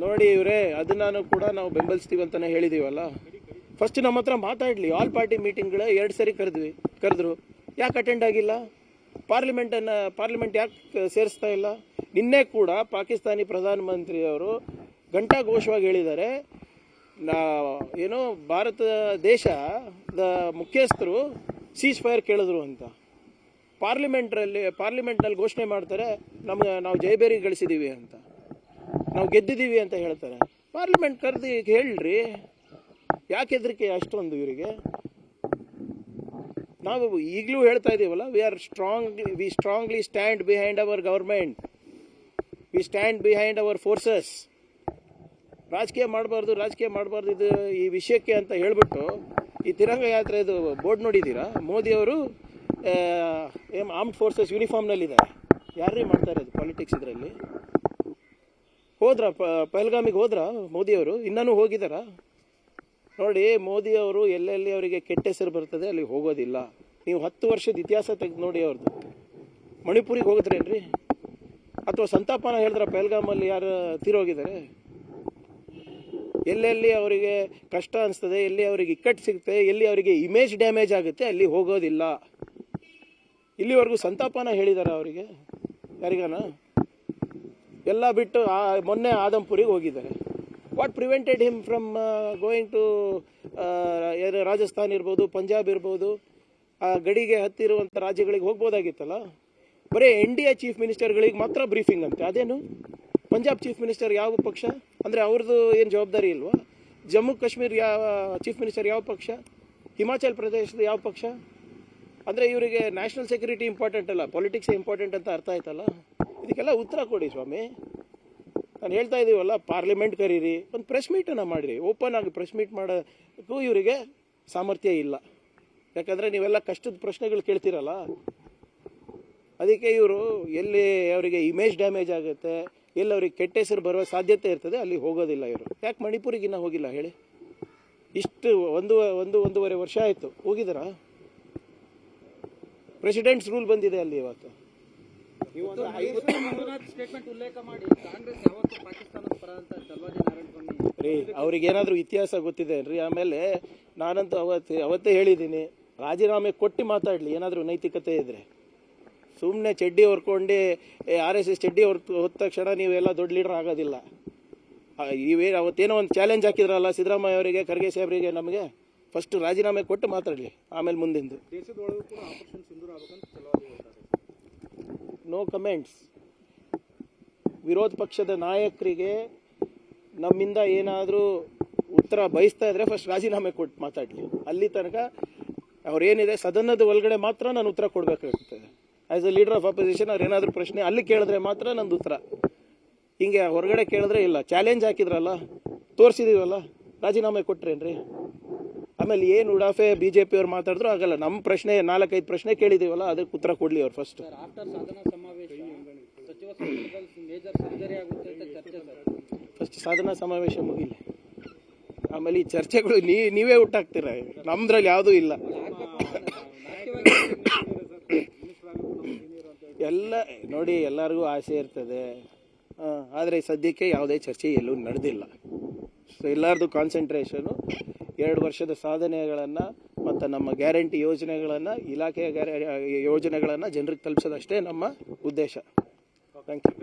ನೋಡಿ ಇವರೇ, ಅದನ್ನು ಕೂಡ ನಾವು ಬೆಂಬಲಿಸ್ತೀವಿ ಅಂತಲೇ ಹೇಳಿದೀವಲ್ಲ. ಫಸ್ಟ್ ನಮ್ಮ ಹತ್ರ ಮಾತಾಡಲಿ. ಆಲ್ ಪಾರ್ಟಿ ಮೀಟಿಂಗ್ಗಳು 2 ಸರಿ ಕರೆದ್ರು, ಯಾಕೆ ಅಟೆಂಡ್ ಆಗಿಲ್ಲ? ಪಾರ್ಲಿಮೆಂಟ್ ಯಾಕೆ ಸೇರಿಸ್ತಾ ಇಲ್ಲ? ನಿನ್ನೆ ಕೂಡ ಪಾಕಿಸ್ತಾನಿ ಪ್ರಧಾನಮಂತ್ರಿಯವರು ಘಂಟಾಘೋಷವಾಗಿ ಹೇಳಿದ್ದಾರೆ, ಏನೋ ಭಾರತ ದೇಶದ ಮುಖ್ಯಸ್ಥರು ಸೀಸ್ ಫೈರ್ ಕೇಳಿದ್ರು ಅಂತ. ಪಾರ್ಲಿಮೆಂಟ್ನಲ್ಲಿ ಘೋಷಣೆ ಮಾಡ್ತಾರೆ, ನಾವು ಜಯಬೇರಿ ಗಳಿಸಿದ್ದೀವಿ ಅಂತ, ನಾವು ಗೆದ್ದಿದ್ದೀವಿ ಅಂತ ಹೇಳ್ತಾರೆ. ಪಾರ್ಲಿಮೆಂಟ್ ಕರೆದು ಹೇಳ್ರಿ, ಯಾಕೆ ಹೆದರಿಕೆ ಅಷ್ಟೊಂದು ಇವರಿಗೆ? ನಾವು ಈಗಲೂ ಹೇಳ್ತಾ ಇದ್ದೀವಲ್ಲ, we strongly stand behind our government, we stand behind our forces. ರಾಜಕೀಯ ಮಾಡಬಾರ್ದು ಇದು ಈ ವಿಷಯಕ್ಕೆ ಅಂತ ಹೇಳ್ಬಿಟ್ಟು ಈ ತಿರಂಗ ಯಾತ್ರೆ ಇದು ಬೋರ್ಡ್ ನೋಡಿದ್ದೀರಾ? ಮೋದಿಯವರು ಆರ್ಮ್ಡ್ ಫೋರ್ಸಸ್ ಯೂನಿಫಾರ್ಮ್ನಲ್ಲಿದ್ದಾರೆ. ಯಾರೇ ಮಾಡ್ತಾ ಇರೋದು ಪಾಲಿಟಿಕ್ಸ್ ಇದರಲ್ಲಿ? ಪಹಲ್ಗಾಮಿಗೆ ಹೋದ್ರ ಮೋದಿಯವರು? ಇನ್ನೂ ಹೋಗಿದ್ದಾರಾ? ನೋಡಿ, ಮೋದಿಯವರು ಎಲ್ಲೆಲ್ಲಿ ಅವರಿಗೆ ಕೆಟ್ಟ ಹೆಸರು ಬರ್ತದೆ ಅಲ್ಲಿ ಹೋಗೋದಿಲ್ಲ. ನೀವು 10 ವರ್ಷದ ಇತಿಹಾಸ ತೆಗೆದು ನೋಡಿ ಅವ್ರದ್ದು. ಮಣಿಪುರಿಗೆ ಹೋಗಿದ್ರೇನ್ರಿ? ಅಥವಾ ಸಂತಾಪನ ಹೇಳಿದ್ರ ಪಹಲ್ಗಾಮಲ್ಲಿ ಯಾರು ತೀರೋಗಿದ್ದಾರೆ? ಎಲ್ಲೆಲ್ಲಿ ಅವರಿಗೆ ಕಷ್ಟ ಅನಿಸ್ತದೆ, ಎಲ್ಲಿ ಅವರಿಗೆ ಇಕ್ಕಟ್ಟು ಸಿಗುತ್ತೆ, ಎಲ್ಲಿ ಅವರಿಗೆ ಇಮೇಜ್ ಡ್ಯಾಮೇಜ್ ಆಗುತ್ತೆ ಅಲ್ಲಿ ಹೋಗೋದಿಲ್ಲ. ಇಲ್ಲಿವರೆಗೂ ಸಂತಾಪನ ಹೇಳಿದಾರ ಅವರಿಗೆ? ಯಾರಿಗಾನ? ಎಲ್ಲ ಬಿಟ್ಟು ಮೊನ್ನೆ ಆದಂಪುರಿಗೆ ಹೋಗಿದ್ದಾರೆ. What prevented him from going to Rajasthan ಇರ್ಬೋದು, ಪಂಜಾಬ್ ಇರ್ಬೋದು, ಆ ಗಡಿಗೆ ಹತ್ತಿರುವಂಥ ರಾಜ್ಯಗಳಿಗೆ ಹೋಗ್ಬೋದಾಗಿತ್ತಲ್ಲ. ಬರೀ NDA ಚೀಫ್ ಮಿನಿಸ್ಟರ್ಗಳಿಗೆ ಮಾತ್ರ ಬ್ರೀಫಿಂಗ್ ಅಂತೆ. ಅದೇನು? ಪಂಜಾಬ್ ಚೀಫ್ ಮಿನಿಸ್ಟರ್ ಯಾವ ಪಕ್ಷ? ಅಂದರೆ ಅವ್ರದ್ದು ಏನು ಜವಾಬ್ದಾರಿ ಇಲ್ವಾ? ಜಮ್ಮು ಕಾಶ್ಮೀರ್ ಚೀಫ್ ಮಿನಿಸ್ಟರ್ ಯಾವ ಪಕ್ಷ? ಹಿಮಾಚಲ್ ಪ್ರದೇಶದ ಯಾವ ಪಕ್ಷ? ಅಂದರೆ ಇವರಿಗೆ ನ್ಯಾಷನಲ್ ಸೆಕ್ಯೂರಿಟಿ ಇಂಪಾರ್ಟೆಂಟ್ ಅಲ್ಲ, ಪಾಲಿಟಿಕ್ಸ್ ಇಂಪಾರ್ಟೆಂಟ್ ಅಂತ ಅರ್ಥ ಆಯ್ತಲ್ಲ. ಇದಕ್ಕೆಲ್ಲ ಉತ್ತರ ಕೊಡಿ ಸ್ವಾಮಿ. ನಾನು ಹೇಳ್ತಾ ಇದ್ದೀವಲ್ಲ, ಪಾರ್ಲಿಮೆಂಟ್ ಕರೀರಿ, ಒಂದು ಪ್ರೆಸ್ ಮೀಟನ್ನು ಮಾಡಿರಿ. ಓಪನ್ ಆಗಿ ಪ್ರೆಸ್ ಮೀಟ್ ಮಾಡೋಕ್ಕೂ ಇವರಿಗೆ ಸಾಮರ್ಥ್ಯ ಇಲ್ಲ. ಯಾಕಂದರೆ ನೀವೆಲ್ಲ ಕಷ್ಟದ ಪ್ರಶ್ನೆಗಳು ಕೇಳ್ತೀರಲ್ಲ, ಅದಕ್ಕೆ ಇವರು ಎಲ್ಲಿ ಅವರಿಗೆ ಇಮೇಜ್ ಡ್ಯಾಮೇಜ್ ಆಗುತ್ತೆ, ಎಲ್ಲಿ ಅವ್ರಿಗೆ ಕೆಟ್ಟ ಹೆಸರು ಬರುವ ಸಾಧ್ಯತೆ ಇರ್ತದೆ ಅಲ್ಲಿ ಹೋಗೋದಿಲ್ಲ ಇವರು. ಯಾಕೆ ಮಣಿಪುರಿಗಿನ್ನ ಹೋಗಿಲ್ಲ ಹೇಳಿ? ಇಷ್ಟು ಒಂದೂವರೆ ವರ್ಷ ಆಯಿತು, ಹೋಗಿದ್ದಾರಾ? ಪ್ರೆಸಿಡೆಂಟ್ಸ್ ರೂಲ್ ಬಂದಿದೆ ಅಲ್ಲಿ ಇವತ್ತು. ರೀ, ಅವ್ರಿಗೇನಾದರೂ ಇತಿಹಾಸ ಗೊತ್ತಿದೆ ರೀ? ಆಮೇಲೆ ನಾನಂತೂ ಅವತ್ತೇ ಹೇಳಿದ್ದೀನಿ, ರಾಜೀನಾಮೆ ಕೊಟ್ಟು ಮಾತಾಡಲಿ ಏನಾದರೂ ನೈತಿಕತೆ ಇದ್ರೆ. ಸುಮ್ಮನೆ ಚಡ್ಡಿ ಹೊರ್ಕೊಂಡು RSS ಚಡ್ಡಿ ಹೊತ್ತ ತಕ್ಷಣ ನೀವೆಲ್ಲ ದೊಡ್ಡ ಲೀಡರ್ ಆಗೋದಿಲ್ಲ. ಅವತ್ತೇನೋ ಒಂದು ಚಾಲೆಂಜ್ ಹಾಕಿದ್ರಲ್ಲ ಸಿದ್ದರಾಮಯ್ಯ ಅವರಿಗೆ, ಖರ್ಗೆ ಸಾಹೇಬರಿಗೆ, ನಮಗೆ ಫಸ್ಟ್ ರಾಜೀನಾಮೆ ಕೊಟ್ಟು ಮಾತಾಡಲಿ, ಆಮೇಲೆ ಮುಂದಿಂದು. No comments. ವಿರೋಧ ಪಕ್ಷದ ನಾಯಕರಿಗೆ ನಮ್ಮಿಂದ ಏನಾದರೂ ಉತ್ತರ ಬಯಸ್ತಾ ಇದ್ರೆ ಫಸ್ಟ್ ರಾಜೀನಾಮೆ ಕೊಟ್ಟು ಮಾತಾಡಲಿ. ಅಲ್ಲಿ ತನಕ ಅವ್ರೇನಿದೆ ಸದನದ ಒಳಗಡೆ ಮಾತ್ರ ನಾನು ಉತ್ತರ ಕೊಡಬೇಕಾಗ್ತದೆ. As A leader of opposition ಅವ್ರು ಏನಾದರೂ ಪ್ರಶ್ನೆ ಅಲ್ಲಿ ಕೇಳಿದ್ರೆ ಮಾತ್ರ ನಂದು ಉತ್ತರ. ಹಿಂಗೆ ಹೊರಗಡೆ ಕೇಳಿದ್ರೆ ಇಲ್ಲ. ಚಾಲೆಂಜ್ ಹಾಕಿದ್ರಲ್ಲ, ತೋರಿಸಿದೀವಲ್ಲ, ರಾಜೀನಾಮೆ ಕೊಟ್ರೇನ್ರಿ? ಆಮೇಲೆ ಏನು ಉಡಾಫೆ BJP ಅವ್ರು ಮಾತಾಡಿದ್ರು ಆಗಲ್ಲ. ನಮ್ಮ ಪ್ರಶ್ನೆ 4-5 ಪ್ರಶ್ನೆ ಕೇಳಿದೀವಲ್ಲ, ಅದಕ್ಕೆ ಉತ್ತರ ಕೊಡ್ಲಿ ಅವ್ರು ಫಸ್ಟ್. ಫಸ್ಟ್ ಸಾಧನಾ ಸಮಾವೇಶ ಮುಗಿಲಿ, ಆಮೇಲೆ ಈ ಚರ್ಚೆಗಳು ನೀವೇ ಹುಟ್ಟಾಕ್ತೀರ. ನಮ್ದ್ರಲ್ಲಿ ಯಾವುದೂ ಇಲ್ಲ. ಎಲ್ಲ ನೋಡಿ, ಎಲ್ಲರಿಗೂ ಆಸೆ ಇರ್ತದೆ, ಆದರೆ ಸದ್ಯಕ್ಕೆ ಯಾವುದೇ ಚರ್ಚೆ ಎಲ್ಲೂ ನಡೆದಿಲ್ಲ. ಸೊ ಎಲ್ಲರದು ಕಾನ್ಸಂಟ್ರೇಷನು 2 ವರ್ಷದ ಸಾಧನೆಗಳನ್ನು ಮತ್ತು ನಮ್ಮ ಗ್ಯಾರಂಟಿ ಯೋಜನೆಗಳನ್ನು, ಇಲಾಖೆಯ ಯೋಜನೆಗಳನ್ನು ಜನರಿಗೆ ತಲುಪಿಸೋದಷ್ಟೇ ನಮ್ಮ ಉದ್ದೇಶ. Thank you.